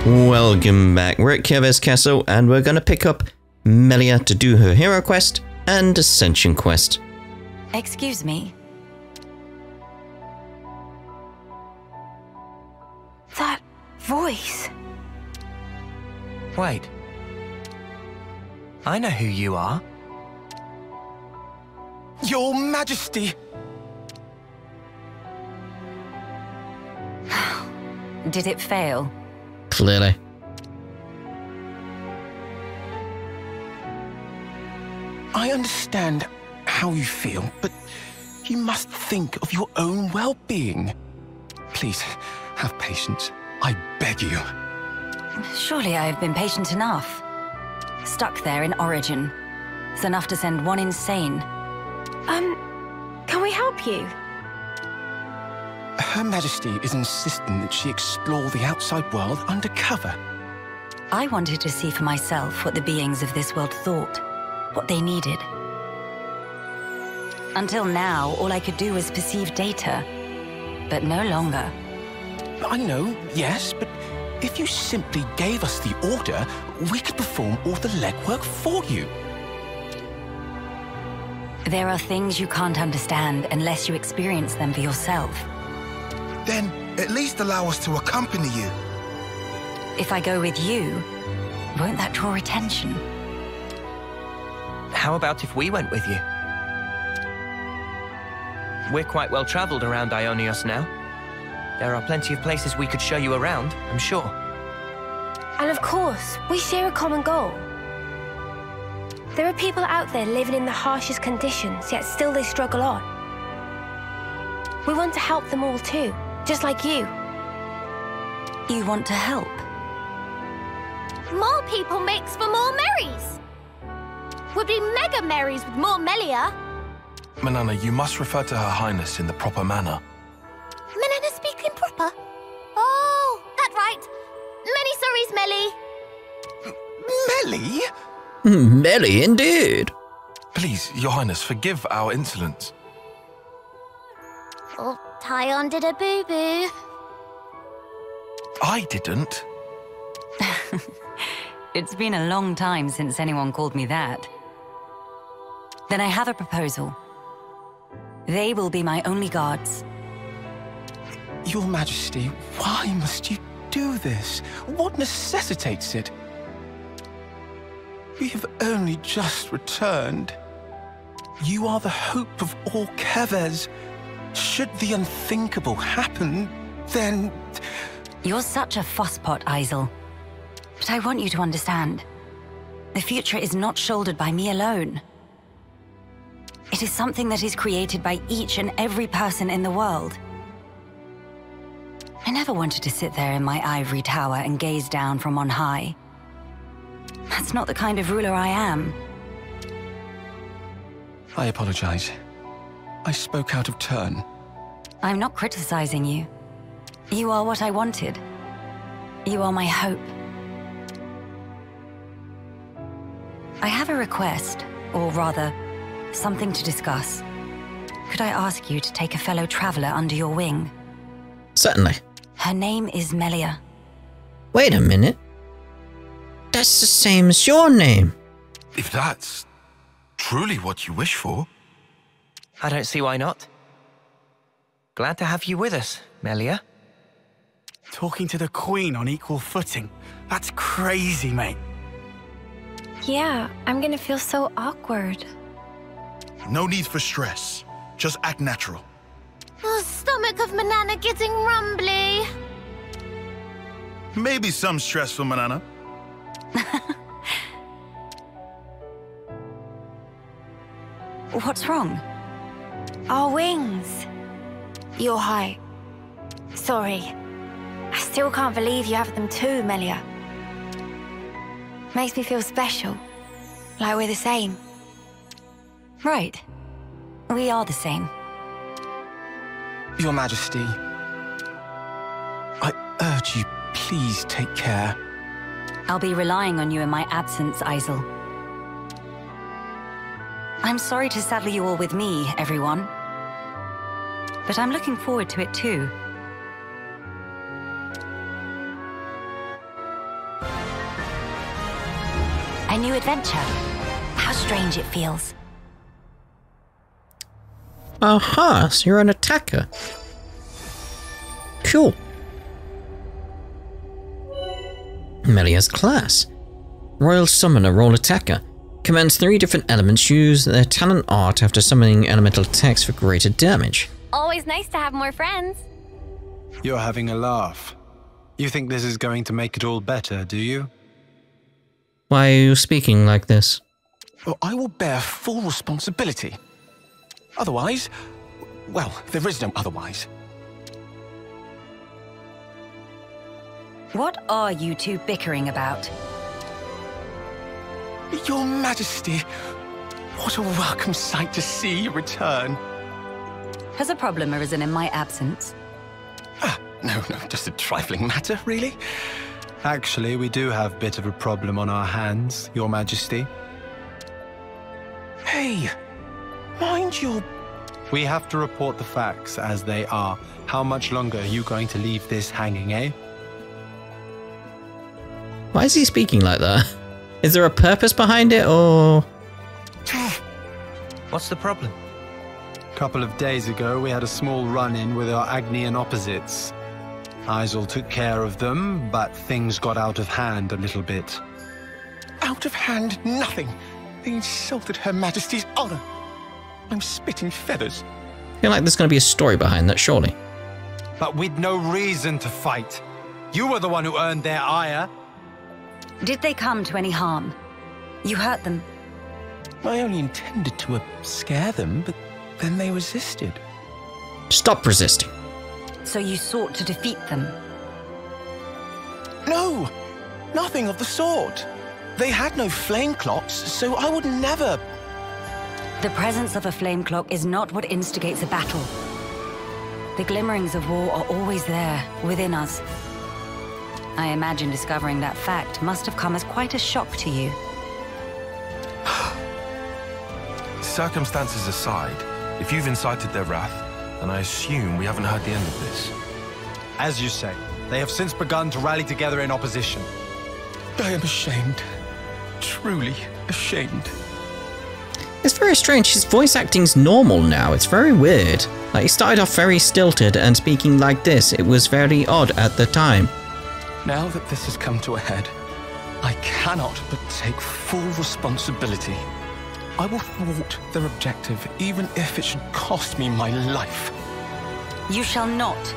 Welcome back. We're at Kieva's castle and we're going to pick up Melia to do her hero quest and Ascension quest. Excuse me. That voice. Wait. I know who you are. Your Majesty! Did it fail? Clearly. I understand how you feel, but you must think of your own well-being. Please, have patience. I beg you. Surely I have been patient enough. Stuck there in Origin. It's enough to send one insane. Can we help you? Her Majesty is insisting that she explore the outside world undercover. I wanted to see for myself what the beings of this world thought, what they needed. Until now, all I could do was perceive data, but no longer. I know, yes, but if you simply gave us the order, we could perform all the legwork for you. There are things you can't understand unless you experience them for yourself. Then at least allow us to accompany you. If I go with you, won't that draw attention? How about if we went with you? We're quite well traveled around Ionios now. There are plenty of places we could show you around, I'm sure. And of course, we share a common goal. There are people out there living in the harshest conditions, yet still they struggle on. We want to help them all too, just like you. You want to help? More people makes for more Merries. Would be mega Merries with more Melia. Manana, you must refer to Her Highness in the proper manner. Manana speaking proper? Oh, that's right. Many sorries, Melly. Melie? Melia indeed. Please, Your Highness, forgive our insolence. Oh, Tyon did a boo-boo. I didn't. It's been a long time since anyone called me that. Then I have a proposal. They will be my only guards. Your Majesty, why must you do this? What necessitates it? We have only just returned. You are the hope of all Kevers. Should the unthinkable happen, then... You're such a fusspot, Isel. But I want you to understand. The future is not shouldered by me alone. It is something that is created by each and every person in the world. I never wanted to sit there in my ivory tower and gaze down from on high. That's not the kind of ruler I am. I apologize. I spoke out of turn. I'm not criticizing you. You are what I wanted. You are my hope. I have a request, or rather, something to discuss. Could I ask you to take a fellow traveler under your wing? Certainly. Her name is Melia. Wait a minute. That's the same as your name. If that's truly what you wish for. I don't see why not. Glad to have you with us, Melia. Talking to the Queen on equal footing. That's crazy, mate. Yeah, I'm gonna feel so awkward. No need for stress. Just act natural. Oh, stomach of Manana getting rumbly. Maybe some stress for Manana. What's wrong? Our wings. You're high. Sorry. I still can't believe you have them too, Melia. Makes me feel special. Like we're the same. Right. We are the same. Your Majesty, I urge you, please take care. I'll be relying on you in my absence, Isel. I'm sorry to saddle you all with me, everyone. But I'm looking forward to it too. A new adventure. How strange it feels. Aha, so you're an attacker. Cool. Melia's class. Royal Summoner, Role Attacker. Commands 3 different elements. Use their talent art after summoning elemental attacks for greater damage. Always nice to have more friends. You're having a laugh. You think this is going to make it all better, do you? Why are you speaking like this? Well, I will bear full responsibility. Otherwise, well, there is no otherwise. What are you two bickering about? Your Majesty, what a welcome sight to see you return. Has a problem arisen in my absence? No, just a trifling matter, really. Actually, we do have a bit of a problem on our hands, Your Majesty. Hey, mind your... We have to report the facts as they are. How much longer are you going to leave this hanging, eh? Why is he speaking like that? Is there a purpose behind it, or...? What's the problem? A couple of days ago, we had a small run-in with our Agnian opposites. Isel took care of them, but things got out of hand a little bit. Out of hand, nothing. They insulted Her Majesty's honor. I'm spitting feathers. I feel like there's going to be a story behind that, surely. But we'd no reason to fight. You were the one who earned their ire. Did they come to any harm? You hurt them? I only intended to scare them, but then they resisted. Stop resisting. So you sought to defeat them? No, nothing of the sort. They had no flame clocks, so I would never... The presence of a flame clock is not what instigates a battle. The glimmerings of war are always there, within us. I imagine discovering that fact must have come as quite a shock to you. Circumstances aside, if you've incited their wrath, then I assume we haven't heard the end of this. As you say, they have since begun to rally together in opposition. I am ashamed. Truly ashamed. It's very strange. His voice acting's normal now. It's very weird. Like, he started off very stilted and speaking like this. It was very odd at the time. Now that this has come to a head, I cannot but take full responsibility. I will thwart their objective, even if it should cost me my life. You shall not.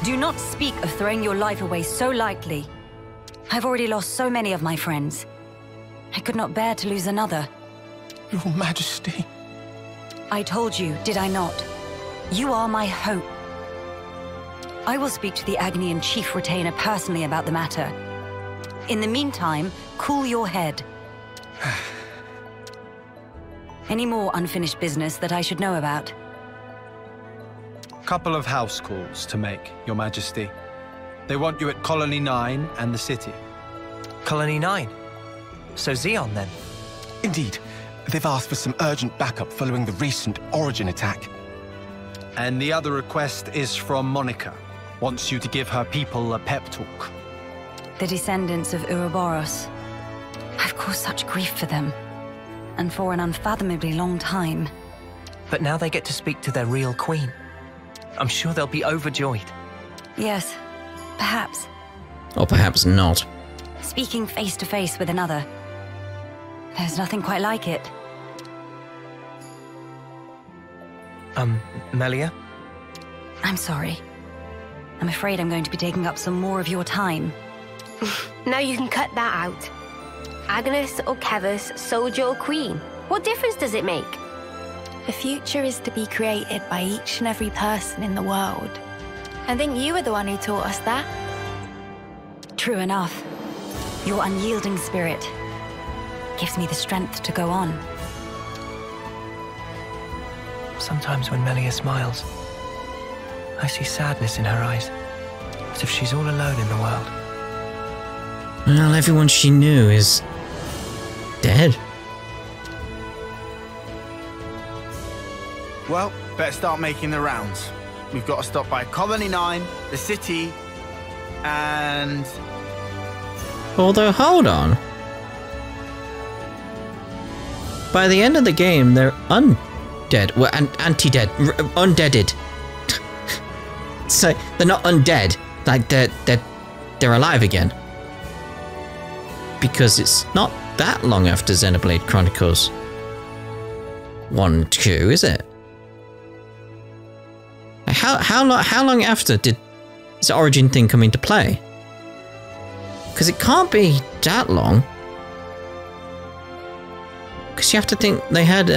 Do not speak of throwing your life away so lightly. I've already lost so many of my friends. I could not bear to lose another. Your Majesty. I told you, did I not? You are my hope. I will speak to the Agnian Chief Retainer personally about the matter. In the meantime, cool your head. Any more unfinished business that I should know about? Couple of house calls to make, Your Majesty. They want you at Colony 9 and the city. Colony 9? So Xeon, then? Indeed. They've asked for some urgent backup following the recent Origin attack. And the other request is from Monica. Wants you to give her people a pep talk. The descendants of Ouroboros. I've caused such grief for them. And for an unfathomably long time. But now they get to speak to their real queen. I'm sure they'll be overjoyed. Yes, perhaps. Or perhaps not. Speaking face to face with another. There's nothing quite like it. Melia? I'm sorry. I'm afraid I'm going to be taking up some more of your time. Now you can cut that out. Agnes or Kevus, soldier or queen. What difference does it make? The future is to be created by each and every person in the world. I think you were the one who taught us that. True enough. Your unyielding spirit gives me the strength to go on. Sometimes when Melia smiles, I see sadness in her eyes, as if she's all alone in the world. Well, everyone she knew is... dead. Well, better start making the rounds. We've got to stop by Colony 9, the city, and... Although, hold on. by the end of the game, they're undead. Well, anti-dead. Undeaded. So, they're not undead. Like, they're alive again. Because it's not that long after Xenoblade Chronicles 1, 2, is it? How long after did this origin thing come into play? Because it can't be that long. Because you have to think they had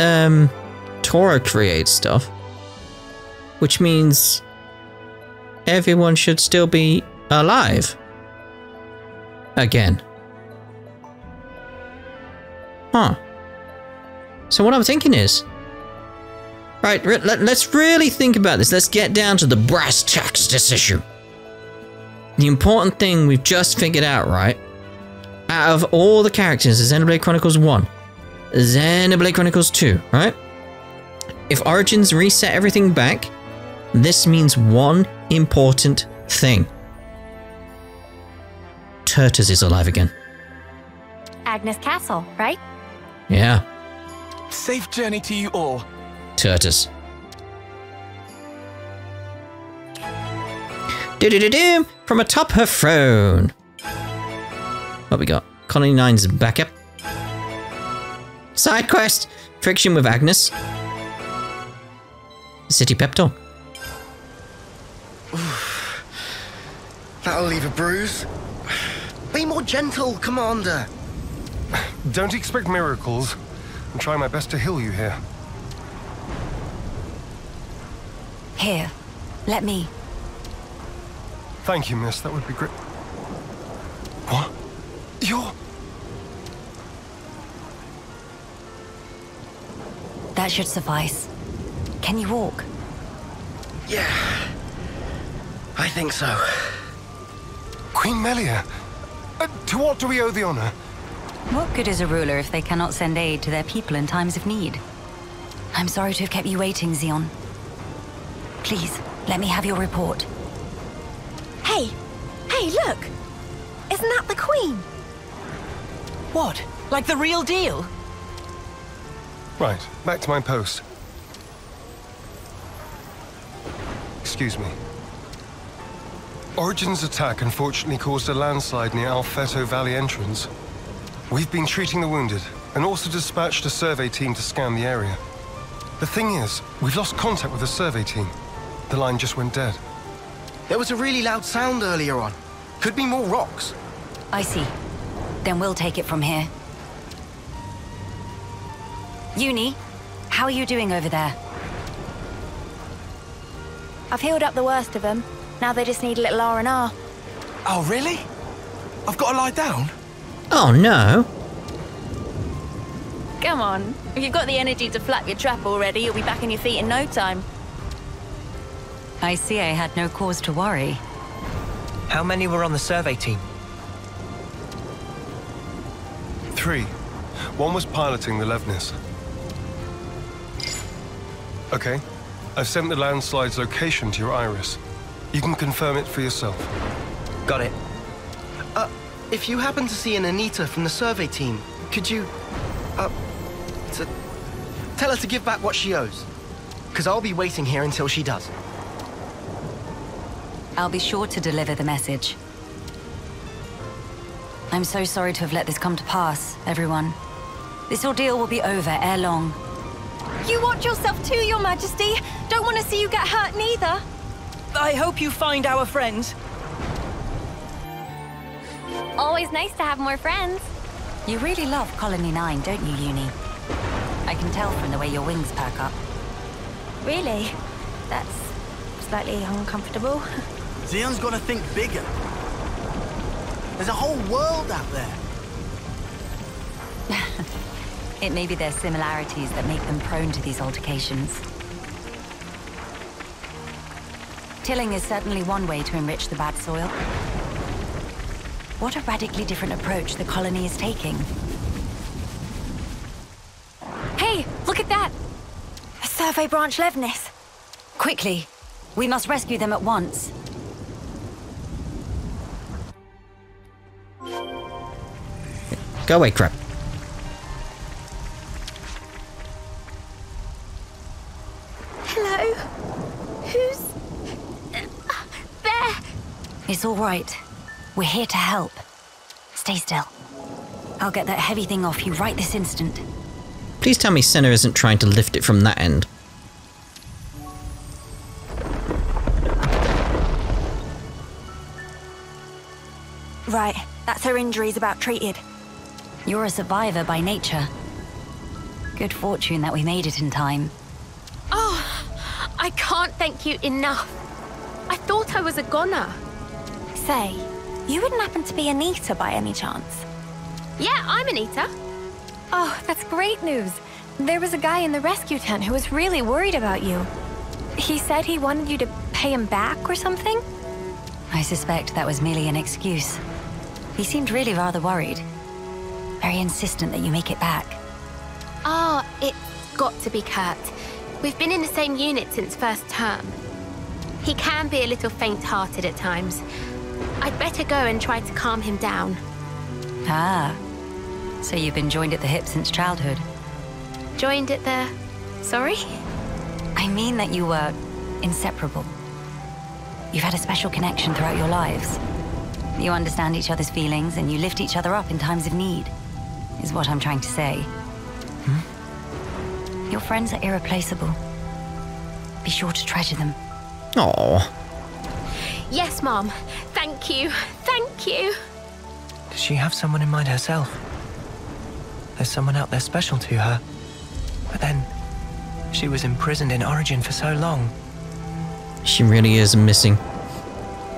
Tora create stuff, which means everyone should still be alive again. Huh. So what I'm thinking is, right, let's really think about this. Let's get down to the brass tacks this issue. The important thing we've just figured out, right? Out of all the characters in Xenoblade Chronicles 1, Xenoblade Chronicles 2, right? If Origins reset everything back, this means one important thing. Turtles is alive again. Agnes Castle, right? Yeah. Safe journey to you all. Turtles. Do-do-do-do! From atop her throne. What we got? Colony 9's backup. Side quest. Friction with Agnes. City pep talk. That'll leave a bruise. Be more gentle, Commander. Don't expect miracles. I'm trying my best to heal you here. Here, let me. Thank you, miss. That would be great. What? You're... That should suffice. Can you walk? Yeah, I think so. Queen Melia, to what do we owe the honor? What good is a ruler if they cannot send aid to their people in times of need? I'm sorry to have kept you waiting, Xeon. Please, let me have your report. Hey, look! Isn't that the Queen? What? Like the real deal? Right, back to my post. Excuse me. Origin's attack unfortunately caused a landslide near Alfeto Valley entrance. We've been treating the wounded, and also dispatched a survey team to scan the area. The thing is, we've lost contact with the survey team. The line just went dead. There was a really loud sound earlier on. Could be more rocks. I see. Then we'll take it from here. Uni, how are you doing over there? I've healed up the worst of them. Now they just need a little R&R. Oh, really? I've got to lie down? Oh no. Come on. If you've got the energy to flap your trap already, you'll be back on your feet in no time. I see I had no cause to worry. How many were on the survey team? 3. One was piloting the Levnis. Okay. I've sent the landslide's location to your iris. You can confirm it for yourself. Got it. If you happen to see an Anita from the survey team, could you, tell her to give back what she owes? Because I'll be waiting here until she does. I'll be sure to deliver the message. I'm so sorry to have let this come to pass, everyone. This ordeal will be over ere long. You watch yourself too, Your Majesty. Don't want to see you get hurt neither. I hope you find our friends. Always nice to have more friends. You really love Colony 9, don't you, Uni? I can tell from the way your wings perk up. Really? That's slightly uncomfortable. Xeon's got to think bigger. There's a whole world out there. It may be their similarities that make them prone to these altercations. Tilling is certainly one way to enrich the bad soil. What a radically different approach the colony is taking. Hey, look at that! A survey branch Levnis. Quickly! We must rescue them at once. Go away, crap. It's all right. We're here to help. Stay still. I'll get that heavy thing off you right this instant. Please tell me Senna isn't trying to lift it from that end. Right, that's her injuries about treated. You're a survivor by nature. Good fortune that we made it in time. Oh, I can't thank you enough. I thought I was a goner. Say, you wouldn't happen to be Anita by any chance? Yeah, I'm Anita. Oh, that's great news. There was a guy in the rescue tent who was really worried about you. He said he wanted you to pay him back or something? I suspect that was merely an excuse. He seemed really rather worried. Very insistent that you make it back. Ah, it's got to be Kurt. We've been in the same unit since first term. He can be a little faint-hearted at times. I'd better go and try to calm him down. Ah, so you've been joined at the hip since childhood? Joined at the... Sorry? I mean that you were inseparable. You've had a special connection throughout your lives. You understand each other's feelings and you lift each other up in times of need, is what I'm trying to say. Your friends are irreplaceable. Be sure to treasure them. Aww. Yes, Mom. Thank you. Thank you. Does she have someone in mind herself? There's someone out there special to her. But then, she was imprisoned in Origin for so long. She really is missing.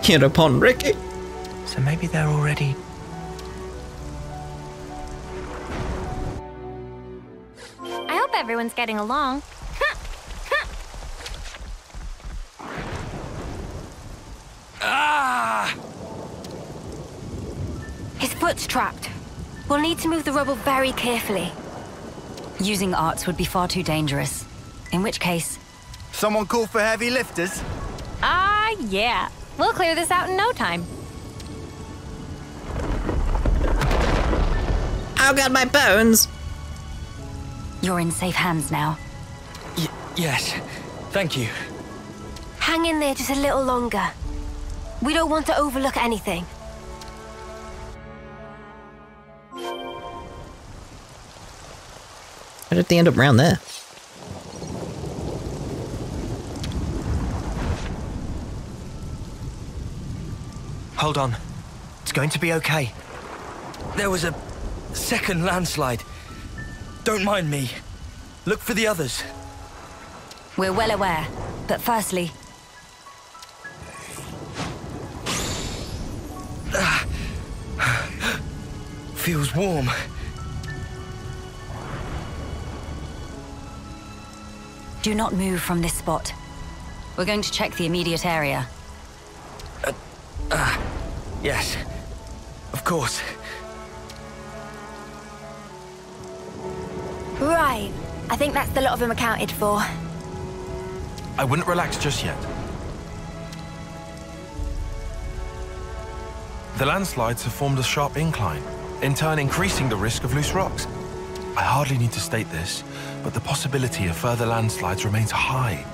Hit upon Ricky. So maybe they're already... I hope everyone's getting along. Ah! His foot's trapped. We'll need to move the rubble very carefully. Using arts would be far too dangerous. In which case... Someone call for heavy lifters? Yeah. We'll clear this out in no time. I've got my bones. You're in safe hands now. Yes. Thank you. Hang in there just a little longer. We don't want to overlook anything. How did they end up round there? Hold on. It's going to be okay. There was a second landslide. Don't mind me. Look for the others. We're well aware, but firstly... Feels warm. Do not move from this spot. We're going to check the immediate area. Yes. Of course. Right. I think that's the lot of them accounted for. I wouldn't relax just yet. The landslides have formed a sharp incline, in turn increasing the risk of loose rocks. I hardly need to state this, but the possibility of further landslides remains high.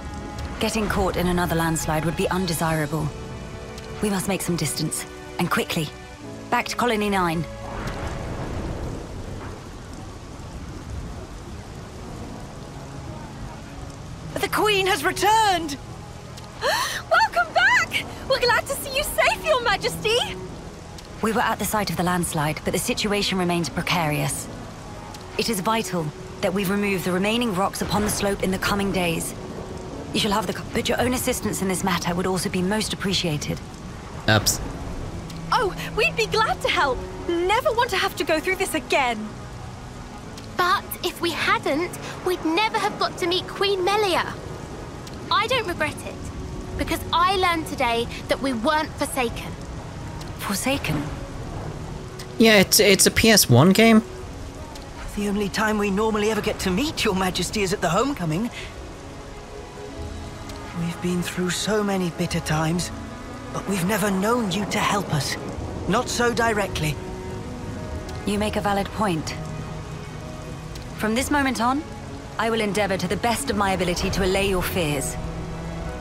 Getting caught in another landslide would be undesirable. We must make some distance, and quickly. Back to Colony 9. The Queen has returned! Welcome back! We're glad to see you safe, Your Majesty! We were at the site of the landslide, but the situation remains precarious. It is vital that we remove the remaining rocks upon the slope in the coming days. You shall have but your own assistance in this matter would also be most appreciated. Oops. Oh, we'd be glad to help. Never want to have to go through this again. But if we hadn't, we'd never have got to meet Queen Melia. I don't regret it, because I learned today that we weren't forsaken. Forsaken? Yeah, it's a PS1 game. The only time we normally ever get to meet Your Majesty is at the homecoming. We've been through so many bitter times, but we've never known you to help us. Not so directly. You make a valid point. From this moment on, I will endeavor to the best of my ability to allay your fears.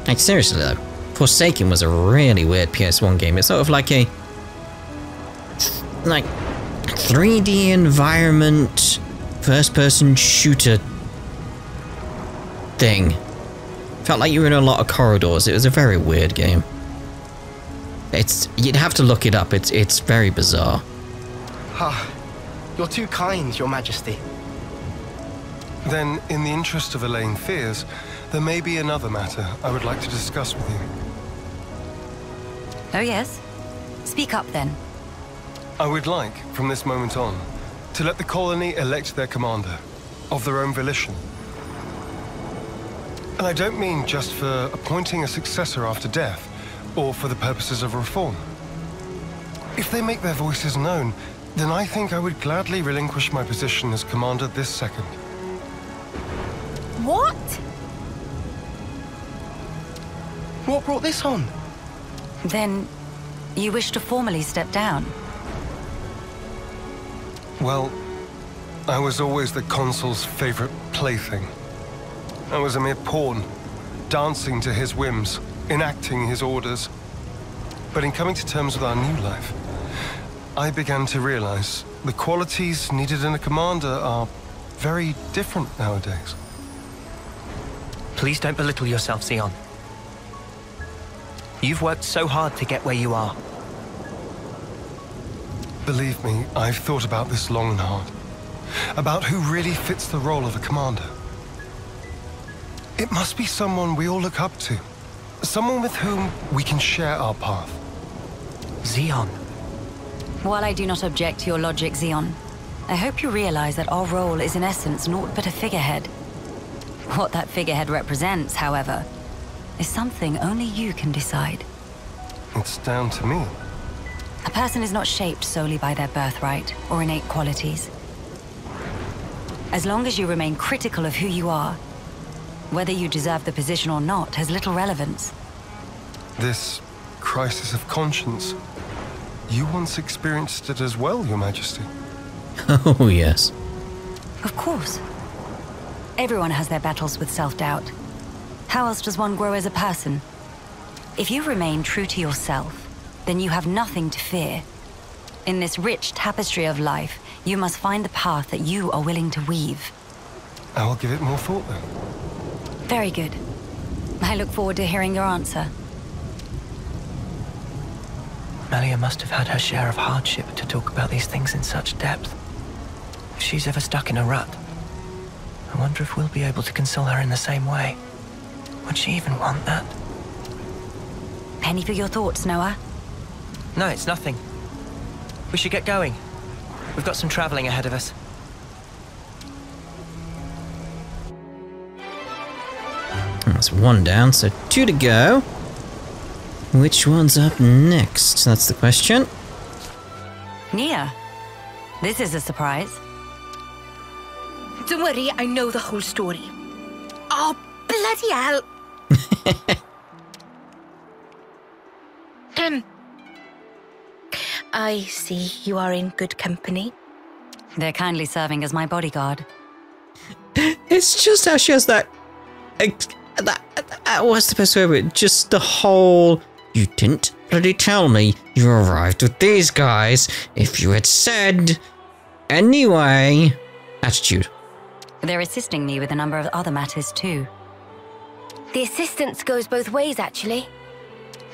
Like, seriously though, Forsaken was a really weird PS1 game. It's sort of like a 3D environment, first-person shooter thing. Felt like you were in a lot of corridors. It was a very weird game. You'd have to look it up. It's very bizarre. You're too kind, Your Majesty. Then, in the interest of allaying fears, there may be another matter I would like to discuss with you. Oh yes? Speak up then. I would like, from this moment on, to let the colony elect their commander, of their own volition. And I don't mean just for appointing a successor after death, or for the purposes of reform. If they make their voices known, then I think I would gladly relinquish my position as commander this second. What? What brought this on? Then, you wish to formally step down? Well, I was always the consul's favorite plaything. I was a mere pawn, dancing to his whims, enacting his orders. But in coming to terms with our new life, I began to realize the qualities needed in a commander are very different nowadays. Please don't belittle yourself, Xeon. You've worked so hard to get where you are. Believe me, I've thought about this long and hard. About who really fits the role of a commander. It must be someone we all look up to. Someone with whom we can share our path. Xeon. While I do not object to your logic, Xeon, I hope you realize that our role is in essence naught but a figurehead. What that figurehead represents, however, is something only you can decide. It's down to me. A person is not shaped solely by their birthright or innate qualities. As long as you remain critical of who you are, whether you deserve the position or not has little relevance. This crisis of conscience, you once experienced it as well, Your Majesty. Oh, yes. Of course. Everyone has their battles with self-doubt. How else does one grow as a person? If you remain true to yourself, then you have nothing to fear. In this rich tapestry of life, you must find the path that you are willing to weave. I will give it more thought then. Very good. I look forward to hearing your answer. Melia must have had her share of hardship to talk about these things in such depth. If she's ever stuck in a rut, I wonder if we'll be able to console her in the same way. Would she even want that? Penny for your thoughts, Noah? No, it's nothing. We should get going. We've got some traveling ahead of us. That's one down, so 2 to go. Which one's up next? That's the question. Nia, this is a surprise. Don't worry, I know the whole story. Oh, bloody hell! I see you are in good company. They're kindly serving as my bodyguard. It's just how she has that what's the best way of it? Just the whole, you didn't bloody tell me you arrived with these guys. If you had said anyway, attitude. They're assisting me with a number of other matters too. The assistance goes both ways, actually.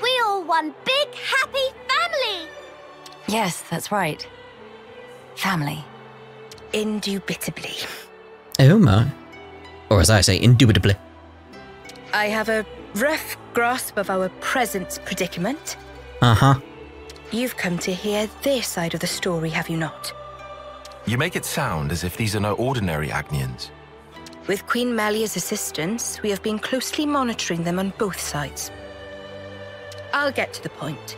We all one big happy family. Yes, that's right. Family. Indubitably. Oh my. Or as I say, indubitably. I have a rough grasp of our present predicament. Uh-huh. You've come to hear their side of the story, have you not? You make it sound as if these are no ordinary Agnians. With Queen Melia's assistance, we have been closely monitoring them on both sides. I'll get to the point.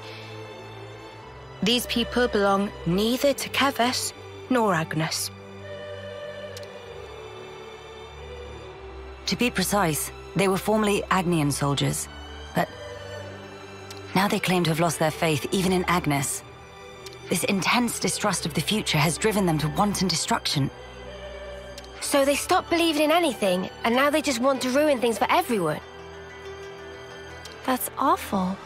These people belong neither to Keves nor Agnes. To be precise, they were formerly Agnian soldiers, but now they claim to have lost their faith even in Agnes. This intense distrust of the future has driven them to wanton destruction. So they stopped believing in anything, and now they just want to ruin things for everyone. That's awful.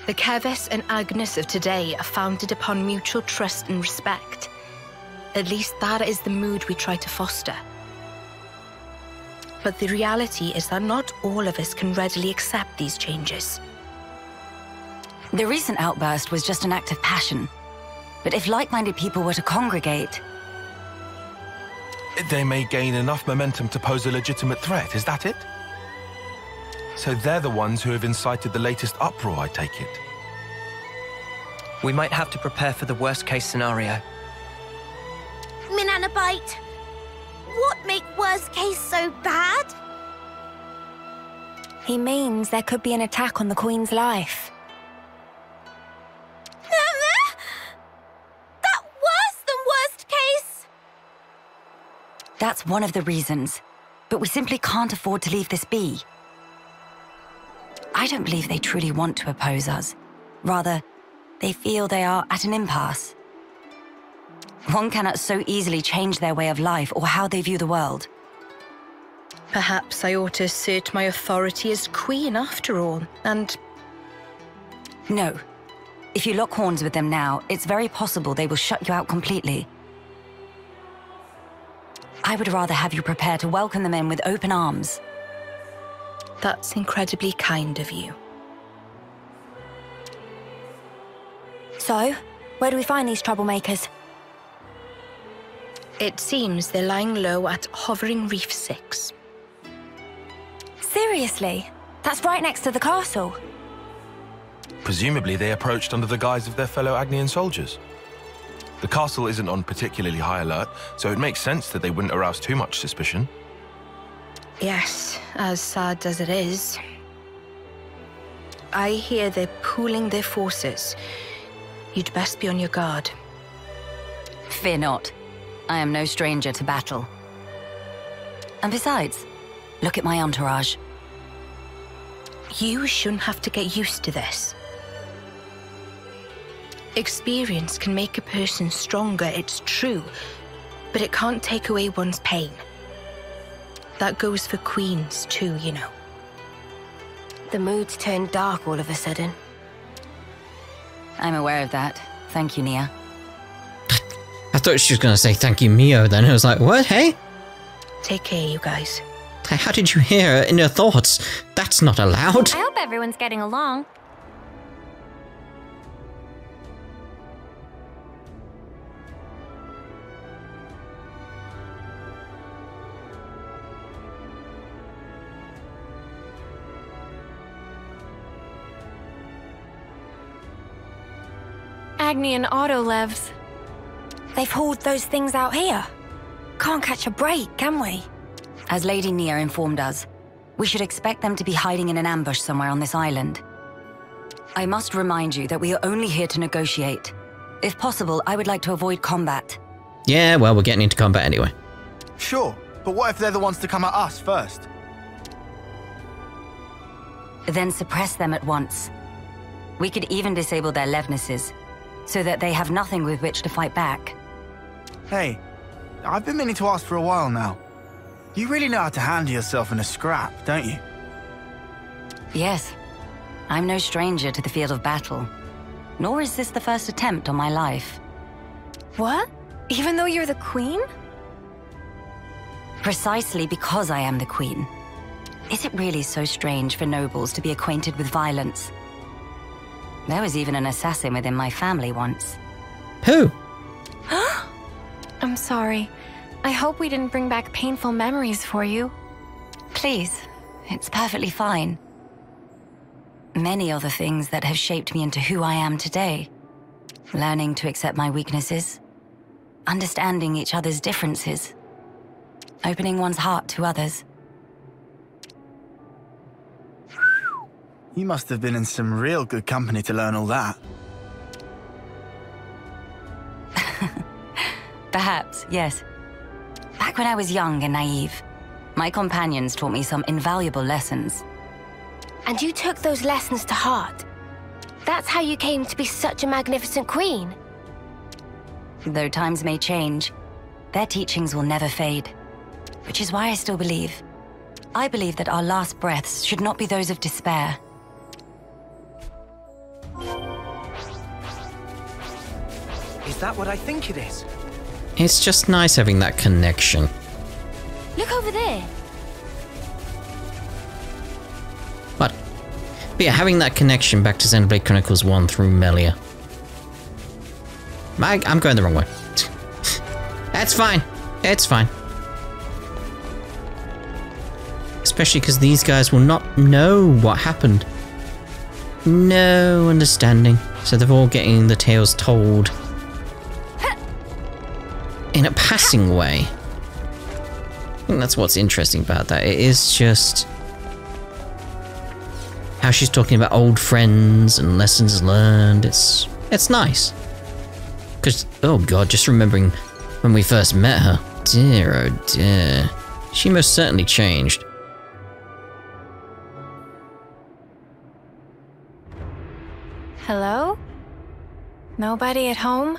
The Keves and Agnes of today are founded upon mutual trust and respect. At least that is the mood we try to foster. But the reality is that not all of us can readily accept these changes. The recent outburst was just an act of passion. But if like-minded people were to congregate... They may gain enough momentum to pose a legitimate threat, is that it? So they're the ones who have incited the latest uproar, I take it. We might have to prepare for the worst-case scenario. Minanabite, what make worst case so bad? He means there could be an attack on the Queen's life. That worse than worst case? That's one of the reasons. But we simply can't afford to leave this be. I don't believe they truly want to oppose us. Rather, they feel they are at an impasse. One cannot so easily change their way of life or how they view the world. Perhaps I ought to assert my authority as queen after all, and... No. If you lock horns with them now, it's very possible they will shut you out completely. I would rather have you prepare to welcome them in with open arms. That's incredibly kind of you. So, where do we find these troublemakers? It seems they're lying low at Hovering Reef 6. Seriously? That's right next to the castle. Presumably they approached under the guise of their fellow Agnian soldiers. The castle isn't on particularly high alert, so it makes sense that they wouldn't arouse too much suspicion. Yes, as sad as it is. I hear they're pooling their forces. You'd best be on your guard. Fear not. I am no stranger to battle. And besides, look at my entourage. You shouldn't have to get used to this. Experience can make a person stronger, it's true, but it can't take away one's pain. That goes for queens too, you know. The mood's turned dark all of a sudden. I'm aware of that. Thank you, Nia. I thought she was going to say thank you, Mio, then. I was like, what? Hey? Take care, you guys. How did you hear her in her thoughts? That's not allowed. I hope everyone's getting along. Agni and Autolevs. They've hauled those things out here. Can't catch a break, can we? As Lady Nia informed us, we should expect them to be hiding in an ambush somewhere on this island. I must remind you that we are only here to negotiate. If possible, I would like to avoid combat. Yeah, well, we're getting into combat anyway. Sure, but what if they're the ones to come at us first? Then suppress them at once. We could even disable their levnesses, so that they have nothing with which to fight back. Hey, I've been meaning to ask for a while now. You really know how to handle yourself in a scrap, don't you? Yes. I'm no stranger to the field of battle. Nor is this the first attempt on my life. What? Even though you're the queen? Precisely because I am the queen. Is it really so strange for nobles to be acquainted with violence? There was even an assassin within my family once. Who? I'm sorry. I hope we didn't bring back painful memories for you. Please, it's perfectly fine. Many are the things that have shaped me into who I am today. Learning to accept my weaknesses, understanding each other's differences, opening one's heart to others. You must have been in some real good company to learn all that. Perhaps, yes. Back when I was young and naive, my companions taught me some invaluable lessons. And you took those lessons to heart. That's how you came to be such a magnificent queen. Though times may change, their teachings will never fade. Which is why I still believe I believe that our last breaths should not be those of despair. Is that what I think it is? It's just nice having that connection. Look over there. But yeah, having that connection back to Xenoblade Chronicles 1 through Melia. I'm going the wrong way. That's fine. It's fine. Especially because these guys will not know what happened. No understanding. So they're all getting the tales told in a passing way. I think that's what's interesting about that. It is just how she's talking about old friends and lessons learned. It's nice. Because, oh god, just remembering when we first met her. Dear, oh dear. She most certainly changed. Hello? Nobody at home?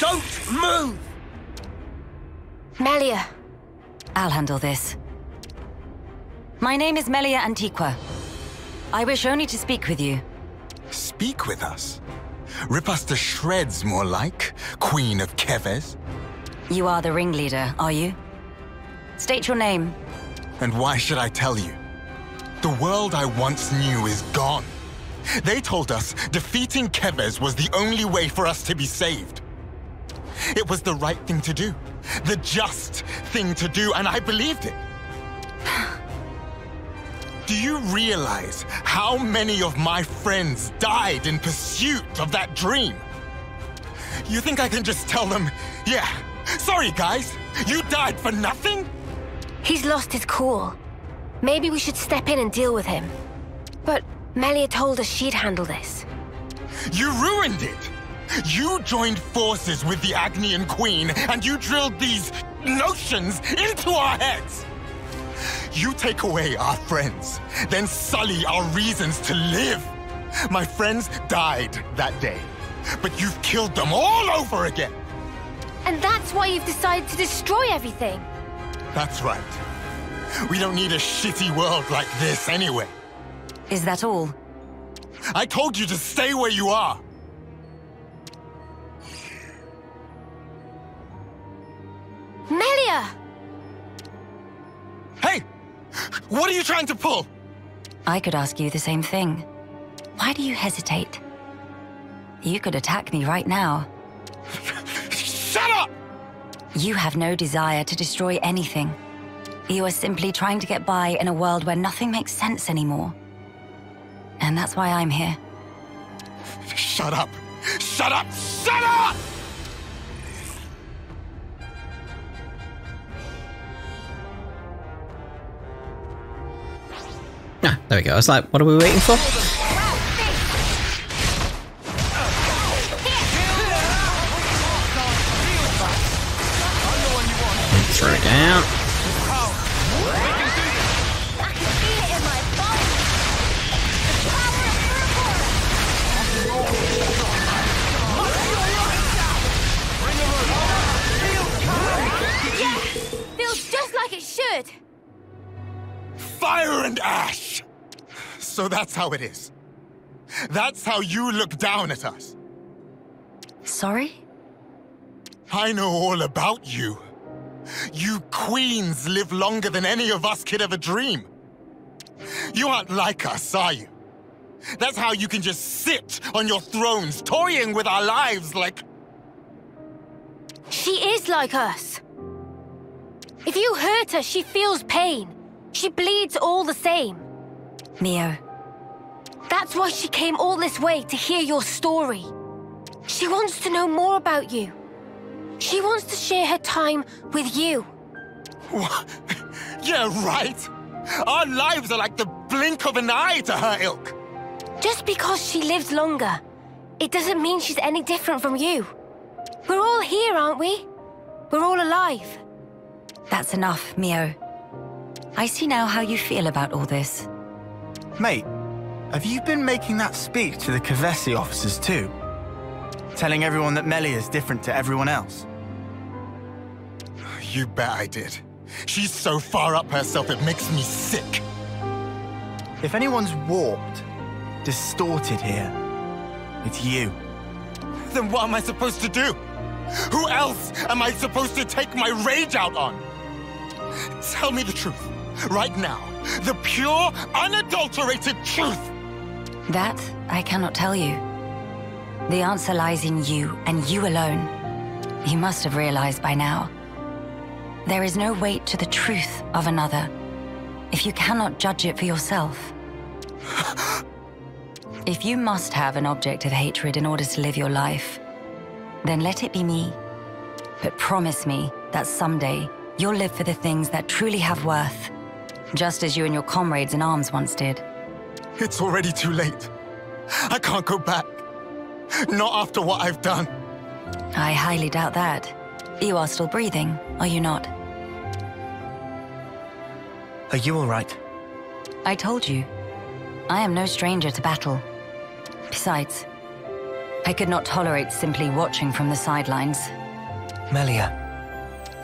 Don't move! Melia. I'll handle this. My name is Melia Antiqua. I wish only to speak with you. Speak with us? Rip us to shreds, more like, Queen of Keves? You are the ringleader, are you? State your name. And why should I tell you? The world I once knew is gone. They told us defeating Keves was the only way for us to be saved. It was the right thing to do, the just thing to do, and I believed it. Do you realize how many of my friends died in pursuit of that dream? You think I can just tell them, yeah, sorry guys, you died for nothing? He's lost his cool. Maybe we should step in and deal with him. But Melia told us she'd handle this. You ruined it! You joined forces with the Agnian Queen, and you drilled these notions into our heads! You take away our friends, then sully our reasons to live. My friends died that day, but you've killed them all over again! And that's why you've decided to destroy everything? That's right. We don't need a shitty world like this anyway. Is that all? I told you to stay where you are! Melia! Hey! What are you trying to pull? I could ask you the same thing. Why do you hesitate? You could attack me right now. Shut up! You have no desire to destroy anything. You are simply trying to get by in a world where nothing makes sense anymore. And that's why I'm here. Shut up! Shut up! Shut up! Ah, there we go. I was like, what are we waiting for? Throw it down. Feels just like it should. Fire and ash! So that's how it is. That's how you look down at us. Sorry? I know all about you. You queens live longer than any of us could ever dream. You aren't like us, are you? That's how you can just sit on your thrones, toying with our lives like... She is like us. If you hurt her, she feels pain. She bleeds all the same. Mio. That's why she came all this way to hear your story. She wants to know more about you. She wants to share her time with you. What? Yeah, right. Our lives are like the blink of an eye to her ilk. Just because she lives longer, it doesn't mean she's any different from you. We're all here, aren't we? We're all alive. That's enough, Mio. I see now how you feel about all this. Mate, have you been making that speech to the Kevesi officers too? Telling everyone that Melia is different to everyone else? You bet I did. She's so far up herself it makes me sick. If anyone's warped, distorted here, it's you. Then what am I supposed to do? Who else am I supposed to take my rage out on? Tell me the truth, right now. The pure, unadulterated truth! That I cannot tell you. The answer lies in you, and you alone. You must have realized by now. There is no weight to the truth of another, if you cannot judge it for yourself. If you must have an object of hatred in order to live your life, then let it be me. But promise me that someday you'll live for the things that truly have worth, just as you and your comrades in arms once did. It's already too late. I can't go back. Not after what I've done. I highly doubt that. You are still breathing, are you not? Are you all right? I told you. I am no stranger to battle. Besides, I could not tolerate simply watching from the sidelines. Melia.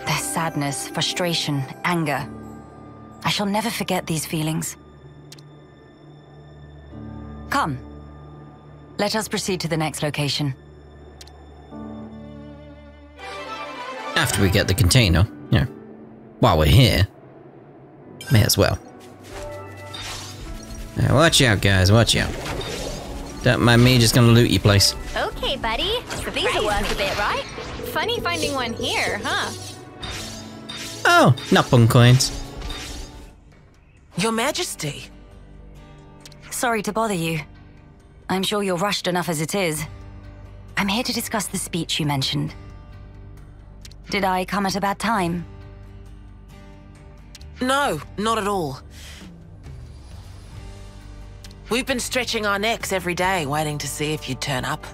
Their sadness, frustration, anger. I shall never forget these feelings. Come. Let us proceed to the next location. After we get the container, you know, while we're here, may as well. Now, watch out, guys, watch out. Don't mind me, just gonna loot your place. Okay, buddy. So these are worth a bit, right? Funny finding one here, huh? Oh, Nupun coins. Your Majesty. Sorry to bother you. I'm sure you're rushed enough as it is. I'm here to discuss the speech you mentioned. Did I come at a bad time? No, not at all. We've been stretching our necks every day, waiting to see if you'd turn up.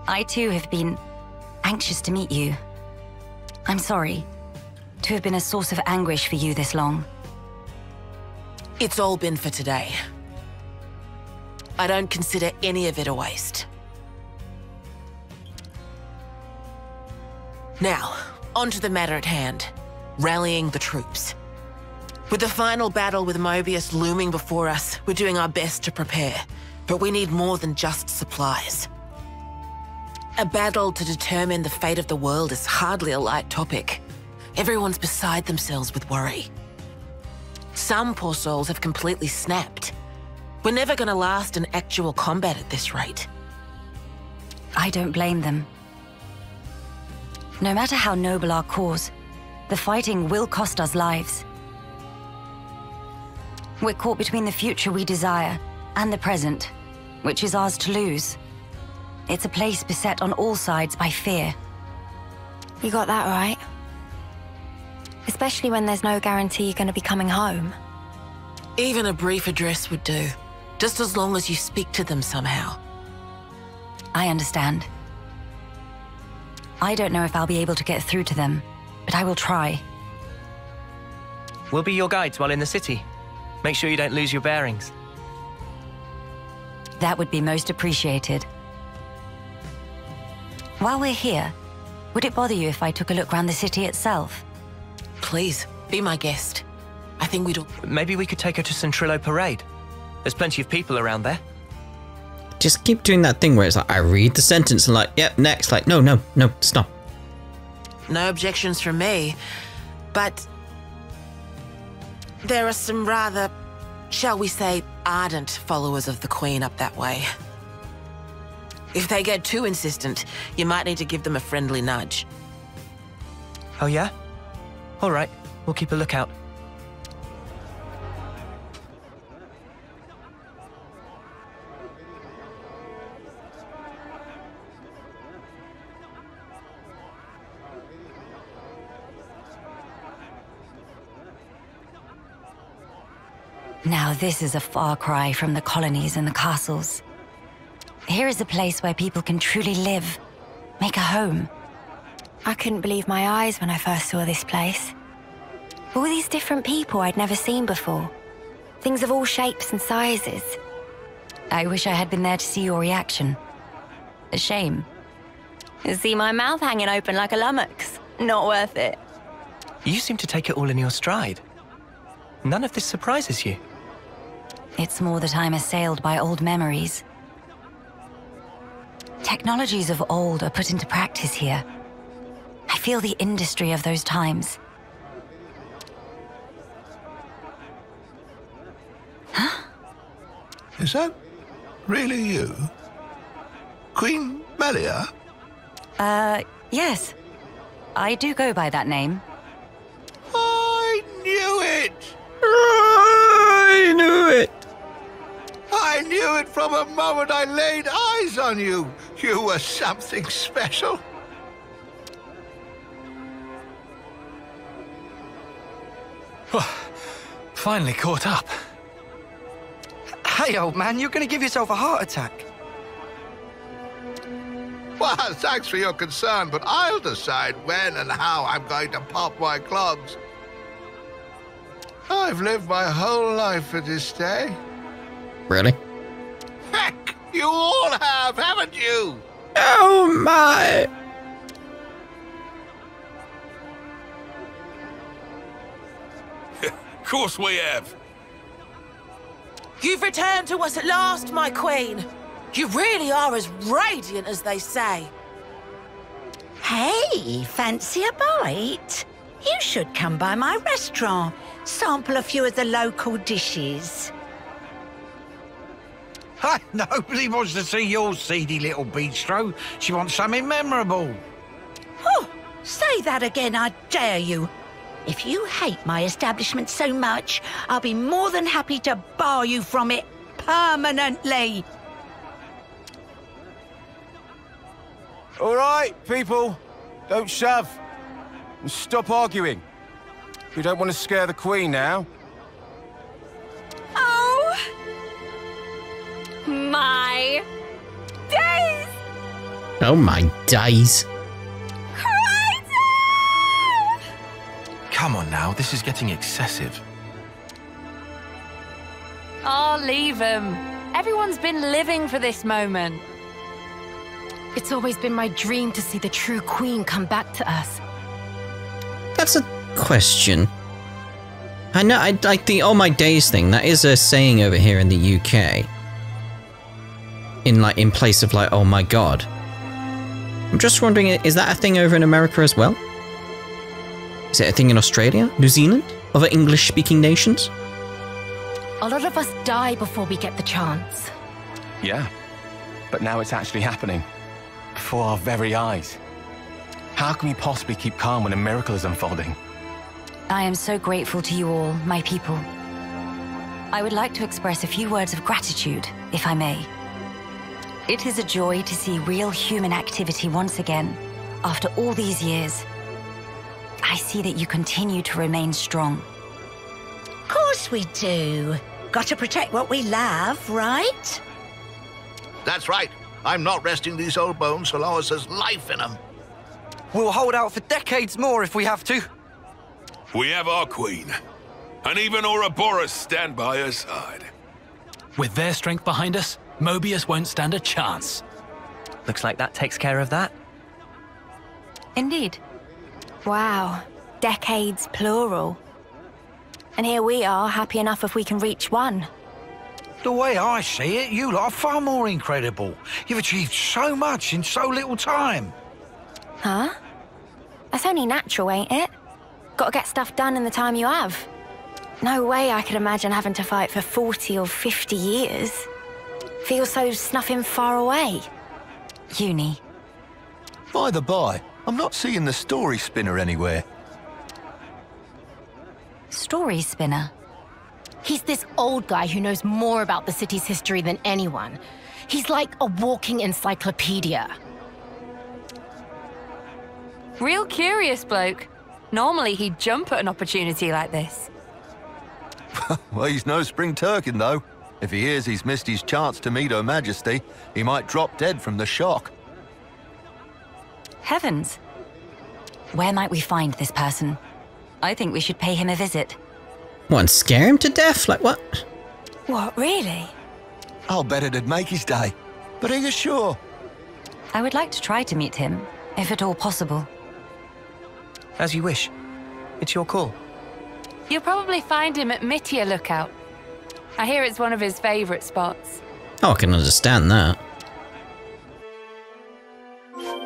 I too have been anxious to meet you. I'm sorry to have been a source of anguish for you this long. It's all been for today. I don't consider any of it a waste. Now, on to the matter at hand. Rallying the troops. With the final battle with Mobius looming before us, we're doing our best to prepare. But we need more than just supplies. A battle to determine the fate of the world is hardly a light topic. Everyone's beside themselves with worry. Some poor souls have completely snapped. We're never gonna last in actual combat at this rate. I don't blame them. No matter how noble our cause, the fighting will cost us lives. We're caught between the future we desire and the present, which is ours to lose. It's a place beset on all sides by fear. You got that right. Especially when there's no guarantee you're going to be coming home. Even a brief address would do, just as long as you speak to them somehow. I understand. I don't know if I'll be able to get through to them, but I will try. We'll be your guides while in the city. Make sure you don't lose your bearings. That would be most appreciated. While we're here, would it bother you if I took a look around the city itself? Please, be my guest. I think we'd all... Maybe we could take her to Centrillo Parade. There's plenty of people around there. Just keep doing that thing where it's like, I read the sentence and like, yep, next. Like, no, stop. No objections from me, but there are some rather, shall we say, ardent followers of the Queen up that way. If they get too insistent, you might need to give them a friendly nudge. Oh yeah? All right, we'll keep a lookout. Now this is a far cry from the colonies and the castles. Here is a place where people can truly live, make a home. I couldn't believe my eyes when I first saw this place. All these different people I'd never seen before. Things of all shapes and sizes. I wish I had been there to see your reaction. A shame. You see my mouth hanging open like a lummox. Not worth it. You seem to take it all in your stride. None of this surprises you. It's more that I'm assailed by old memories. Technologies of old are put into practice here. I feel the industry of those times. Huh? Is that really you? Queen Melia? Yes. I do go by that name. I knew it! I knew it! I knew it from the moment I laid eyes on you. You were something special. Finally caught up. Hey, old man, you're going to give yourself a heart attack. Well, thanks for your concern, but I'll decide when and how I'm going to pop my clogs. I've lived my whole life for this day. Really? Heck, you all have, haven't you? Oh my! Of course we have. You've returned to us at last, my queen. You really are as radiant as they say. Hey, fancy a bite? You should come by my restaurant. Sample a few of the local dishes. Nobody wants to see your seedy little bistro. She wants something memorable. Oh, say that again, I dare you. If you hate my establishment so much, I'll be more than happy to bar you from it permanently. All right, people. Don't shove. And stop arguing. We don't want to scare the Queen now. Oh! My days! Oh my days. Come on now, this is getting excessive. Oh, leave him. Everyone's been living for this moment. It's always been my dream to see the true queen come back to us. That's a question. I know, I like the "oh my days" thing. That is a saying over here in the UK. In place of like "oh my god." I'm just wondering, is that a thing over in America as well? Is it a thing in Australia, New Zealand, other English-speaking nations? A lot of us die before we get the chance. Yeah, but now it's actually happening. Before our very eyes. How can we possibly keep calm when a miracle is unfolding? I am so grateful to you all, my people. I would like to express a few words of gratitude, if I may. It is a joy to see real human activity once again, after all these years. I see that you continue to remain strong. Of course we do. Got to protect what we love, right? That's right. I'm not resting these old bones so long as there's life in them. We'll hold out for decades more if we have to. We have our queen. And even Ouroboros stand by her side. With their strength behind us, Mobius won't stand a chance. Looks like that takes care of that. Indeed. Wow. Decades plural. And here we are, happy enough if we can reach one. The way I see it, you lot are far more incredible. You've achieved so much in so little time. Huh? That's only natural, ain't it? Gotta get stuff done in the time you have. No way I could imagine having to fight for 40 or 50 years. Feels so snuffing far away. Uni. By the by, I'm not seeing the story spinner anywhere. Story spinner? He's this old guy who knows more about the city's history than anyone. He's like a walking encyclopedia. Real curious bloke. Normally he'd jump at an opportunity like this. Well, he's no spring turkin, though. If he hears he's missed his chance to meet Her Majesty, he might drop dead from the shock. Heavens. Where might we find this person? I think we should pay him a visit. What, and scare him to death? Like what? What, really? I'll bet it'd make his day. But are you sure? I would like to try to meet him, if at all possible. As you wish. It's your call. You'll probably find him at Melia Lookout. I hear it's one of his favourite spots. Oh, I can understand that.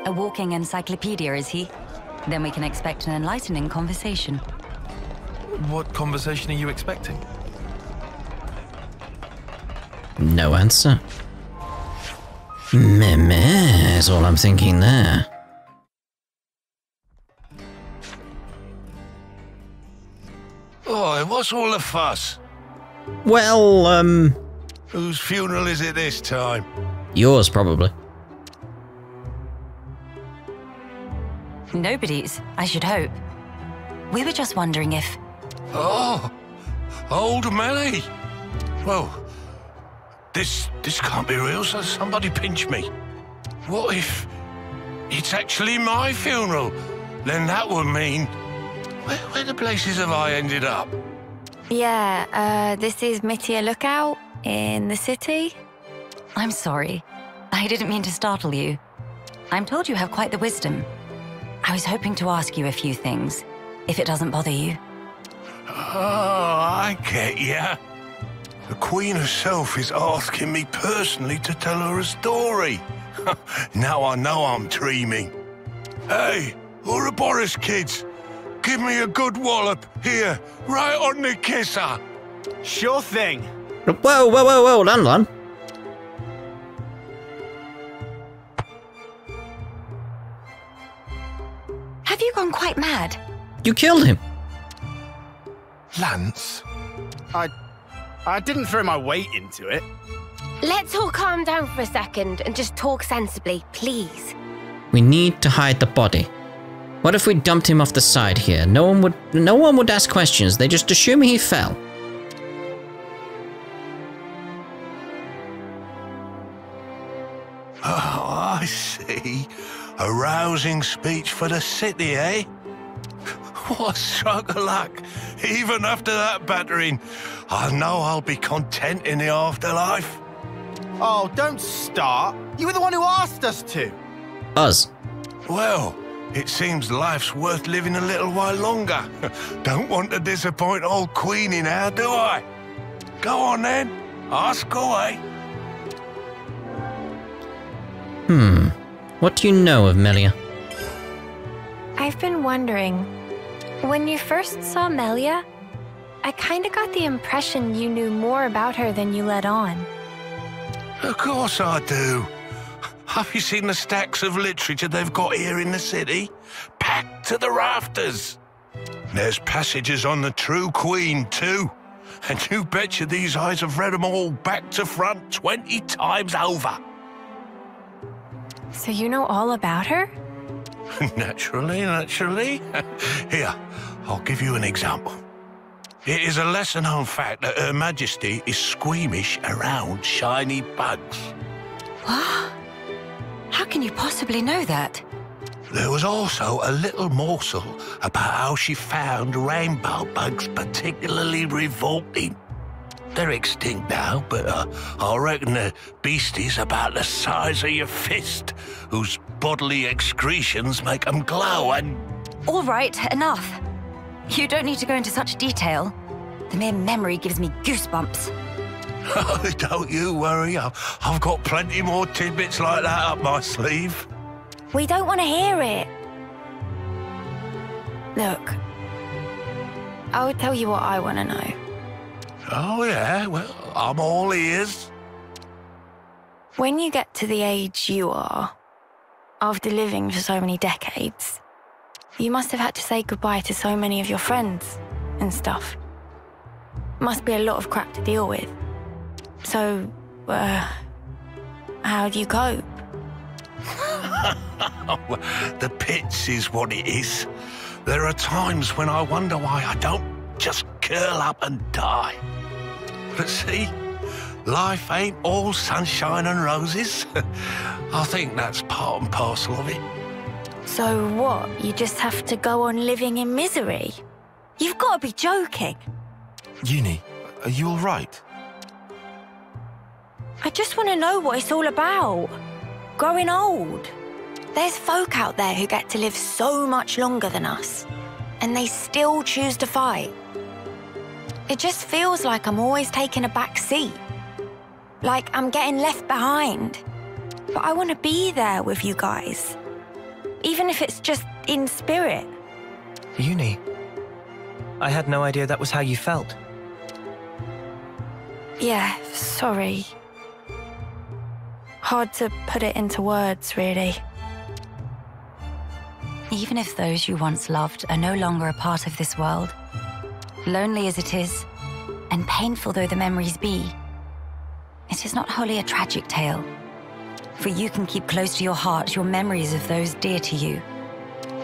A walking encyclopedia, is he? Then we can expect an enlightening conversation. What conversation are you expecting? No answer. Meh is all I'm thinking there. Oh, what's all the fuss? Well, Whose funeral is it this time? yours probably. Nobody's, I should hope. We were just wondering if... Oh, old Melia. Well, this can't be real, so somebody pinch me. What if it's actually my funeral? Then that would mean... Where the places have I ended up? Yeah, this is Melia Lookout in the city. I'm sorry. I didn't mean to startle you. I'm told you have quite the wisdom. I was hoping to ask you a few things, if it doesn't bother you. Oh, I get ya. The Queen herself is asking me personally to tell her a story. Now I know I'm dreaming. Hey, Ouroboros kids, give me a good wallop here, right on the kisser. Sure thing. Whoa, hold on. Have you gone quite mad? You killed him. Lance? I didn't throw my weight into it. Let's all calm down for a second and just talk sensibly, please. We need to hide the body. What if we dumped him off the side here? No one would ask questions. They just assume he fell. Oh, I see. A rousing speech for the city, eh? What a stroke of luck. Even after that battering, I know I'll be content in the afterlife. Oh, don't start. You were the one who asked us to. Us. Well, it seems life's worth living a little while longer. Don't want to disappoint old Queenie now, do I? Go on then, ask away. What do you know of Melia? I've been wondering, when you first saw Melia, I kinda got the impression you knew more about her than you let on. Of course I do. Have you seen the stacks of literature they've got here in the city? Packed to the rafters. There's passages on the true Queen, too. And you betcha these eyes have read them all back to front 20 times over. So you know all about her? Naturally. Here, I'll give you an example. It is a lesser-known fact that Her Majesty is squeamish around shiny bugs. What? How can you possibly know that? There was also a little morsel about how she found rainbow bugs particularly revolting. They're extinct now, but I reckon they're beasties about the size of your fist, whose bodily excretions make them glow and... All right, enough. You don't need to go into such detail. The mere memory gives me goosebumps. Oh, don't you worry, I've got plenty more tidbits like that up my sleeve. We don't want to hear it. Look, I'll tell you what I want to know. Oh, yeah? Well, I'm all ears. When you get to the age you are, after living for so many decades, you must have had to say goodbye to so many of your friends and stuff. Must be a lot of crap to deal with. So, how do you cope? The pits is what it is. There are times when I wonder why I don't just curl up and die. But see, life ain't all sunshine and roses. I think that's part and parcel of it. So what, you just have to go on living in misery? You've got to be joking. Uni, are you all right? I just want to know what it's all about. Growing old. There's folk out there who get to live so much longer than us. and they still choose to fight. It just feels like I'm always taking a back seat. Like I'm getting left behind. But I want to be there with you guys. Even if it's just in spirit. Uni, I had no idea that was how you felt. Yeah, sorry. Hard to put it into words, really. Even if those you once loved are no longer a part of this world, lonely as it is, and painful though the memories be, it is not wholly a tragic tale. For you can keep close to your heart your memories of those dear to you,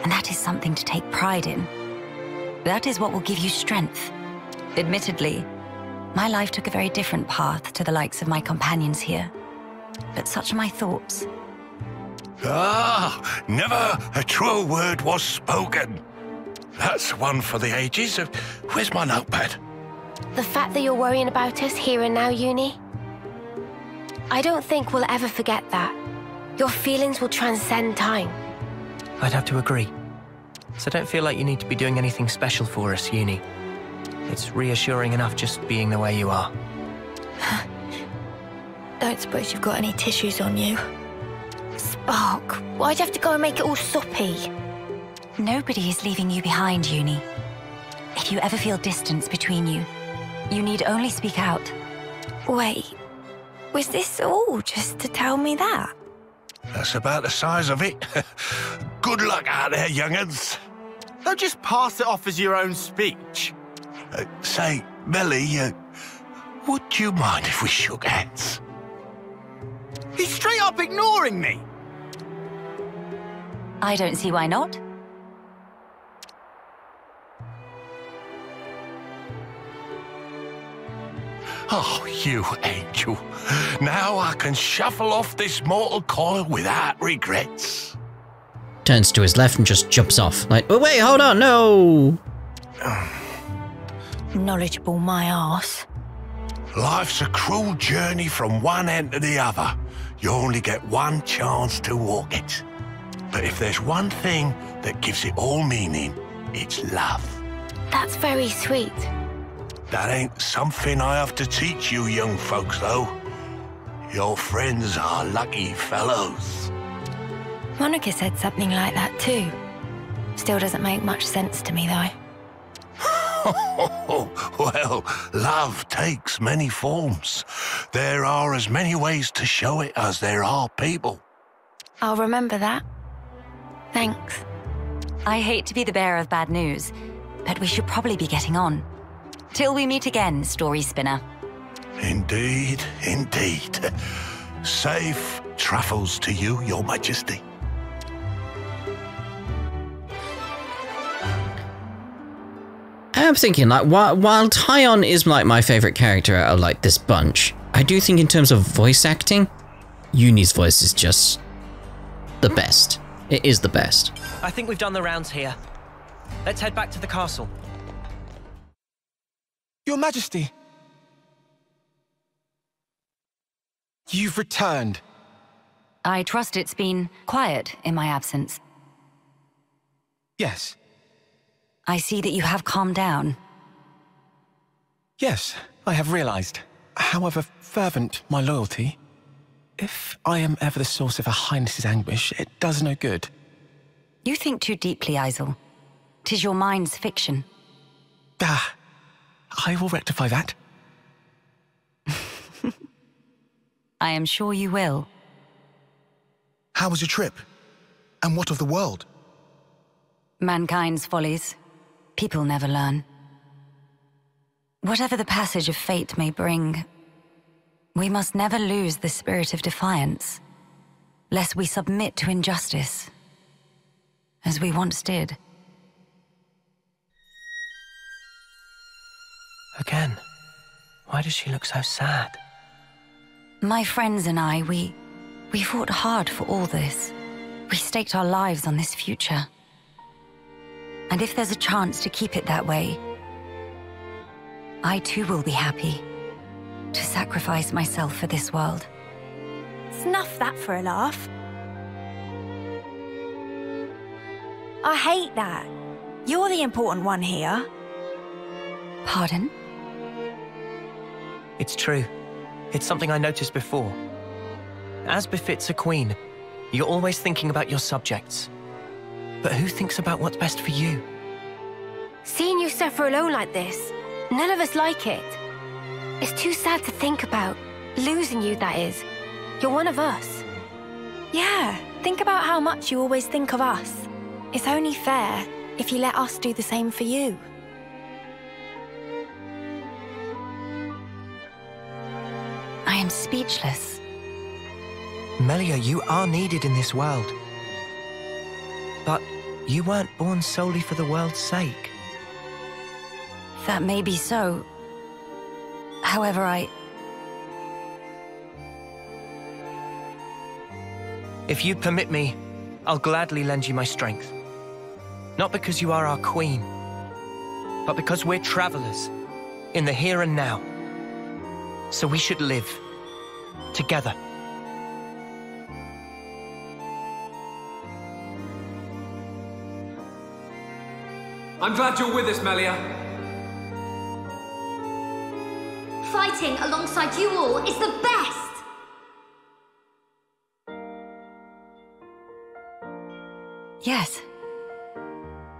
and that is something to take pride in. That is what will give you strength. Admittedly, my life took a very different path to the likes of my companions here, but such are my thoughts. Ah, never a truer word was spoken. That's one for the ages. Where's my notepad? The fact that you're worrying about us here and now, Uni, I don't think we'll ever forget that. Your feelings will transcend time. I'd have to agree. So don't feel like you need to be doing anything special for us, Uni. It's reassuring enough just being the way you are. Don't suppose you've got any tissues on you? Spark, why'd you have to go and make it all soppy? Nobody is leaving you behind, Uni. If you ever feel distance between you, you need only speak out. Wait, was this all just to tell me that? That's about the size of it. Good luck out there, young'uns. Don't just pass it off as your own speech. Say, Melia, would you mind if we shook hands? He's straight up ignoring me. I don't see why not. Oh, you angel. Now I can shuffle off this mortal coil without regrets. Turns to his left and just jumps off. Like, oh wait, hold on, no! Knowledgeable my arse. Life's a cruel journey from one end to the other. You only get one chance to walk it. But if there's one thing that gives it all meaning, it's love. That's very sweet. That ain't something I have to teach you young folks, though. Your friends are lucky fellows. Monica said something like that too. Still doesn't make much sense to me, though. Well, love takes many forms. There are as many ways to show it as there are people. I'll remember that. Thanks. I hate to be the bearer of bad news, but we should probably be getting on. Till we meet again, story spinner. Indeed, indeed. Safe travels to you, Your Majesty. I'm thinking, like, while Tyon is like my favorite character out of like this bunch, I do think in terms of voice acting, Uni's voice is just the best. It is the best. I think we've done the rounds here. Let's head back to the castle. Your Majesty. You've returned. I trust it's been quiet in my absence. Yes. I see that you have calmed down. Yes, I have realized. However fervent my loyalty, if I am ever the source of Her Highness's anguish, it does no good. You think too deeply, Isel. 'Tis your mind's fiction. Ah, I will rectify that. I am sure you will. How was your trip? And what of the world? Mankind's follies. People never learn. Whatever the passage of fate may bring, we must never lose the spirit of defiance, lest we submit to injustice, as we once did. Again, why does she look so sad? My friends and I, we fought hard for all this. We staked our lives on this future. And if there's a chance to keep it that way, I too will be happy to sacrifice myself for this world. Snuff that for a laugh. I hate that. You're the important one here. Pardon? It's true. It's something I noticed before. As befits a queen, you're always thinking about your subjects. But who thinks about what's best for you? Seeing you suffer alone like this, none of us like it. It's too sad to think about. Losing you, that is. You're one of us. Yeah, think about how much you always think of us. It's only fair if you let us do the same for you. I am speechless. Melia, you are needed in this world. But you weren't born solely for the world's sake. That may be so. However, If you permit me, I'll gladly lend you my strength. Not because you are our queen, but because we're travelers in the here and now. So we should live together. I'm glad you're with us, Melia. Fighting alongside you all is the best! yes.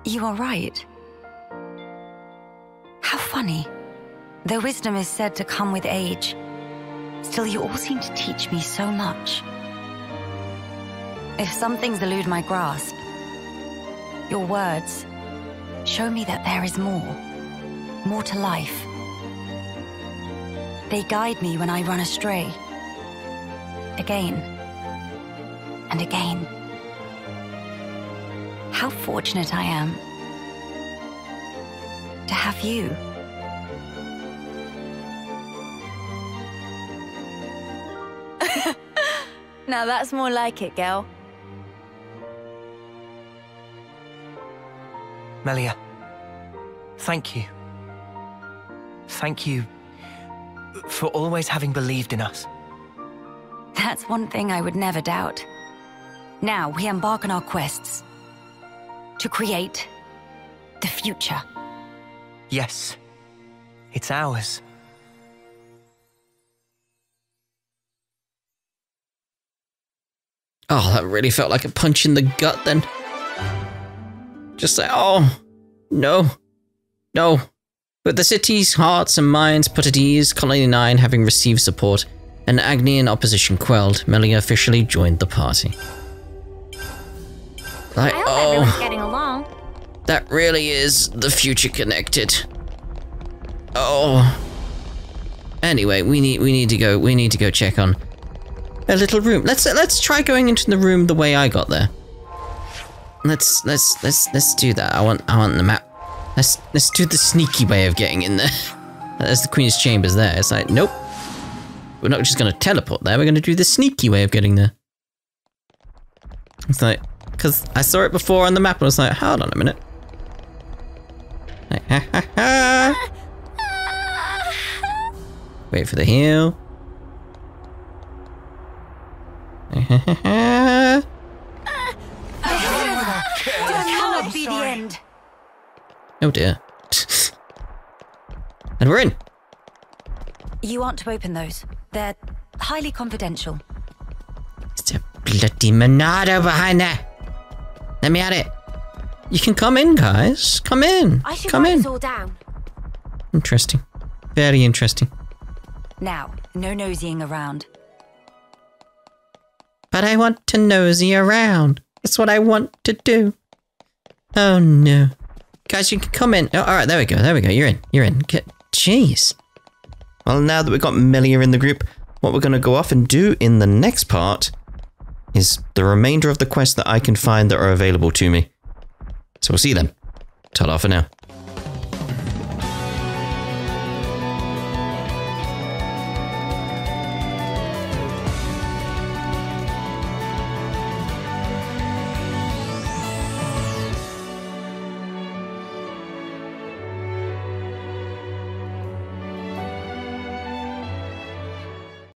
You are right. How funny. Though wisdom is said to come with age, still you all seem to teach me so much. If some things elude my grasp, your words show me that there is more to life. They guide me when I run astray, again and again. How fortunate I am to have you. Now that's more like it, girl. Melia, thank you. Thank you for always having believed in us. That's one thing I would never doubt. Now we embark on our quests to create the future. Yes, it's ours. Oh, that really felt like a punch in the gut then. Just like, oh, no. With the city's hearts and minds put at ease, Colony 9 having received support, and Agni in opposition quelled, Melia officially joined the party. Like, I hope everyone's getting along. That really is the future connected. Oh. Anyway, we need to go check on a little room. Let's try going into the room the way I got there. Let's do that. I want the map. Let's do the sneaky way of getting in there. There's the Queen's chambers there. It's like, nope. We're not just gonna teleport there, we're gonna do the sneaky way of getting there. It's like, because I saw it before on the map and I was like, hold on a minute. Like, ha ha ha. Wait for the heal. That cannot be the end. Oh dear. And we're in. You aren't to open those. They're highly confidential. It's a bloody Monado behind there. Let me at it. You can come in, guys. Come in. I should come write in. this all down. Interesting. Very interesting. Now, no nosying around. But I want to nosy around. That's what I want to do. Oh no. Guys, you can come in. Oh, alright, there we go. You're in. Jeez. Well, now that we've got Melia in the group, what we're going to go off and do in the next part is the remainder of the quests that I can find that are available to me. So we'll see them. Ta-da for now.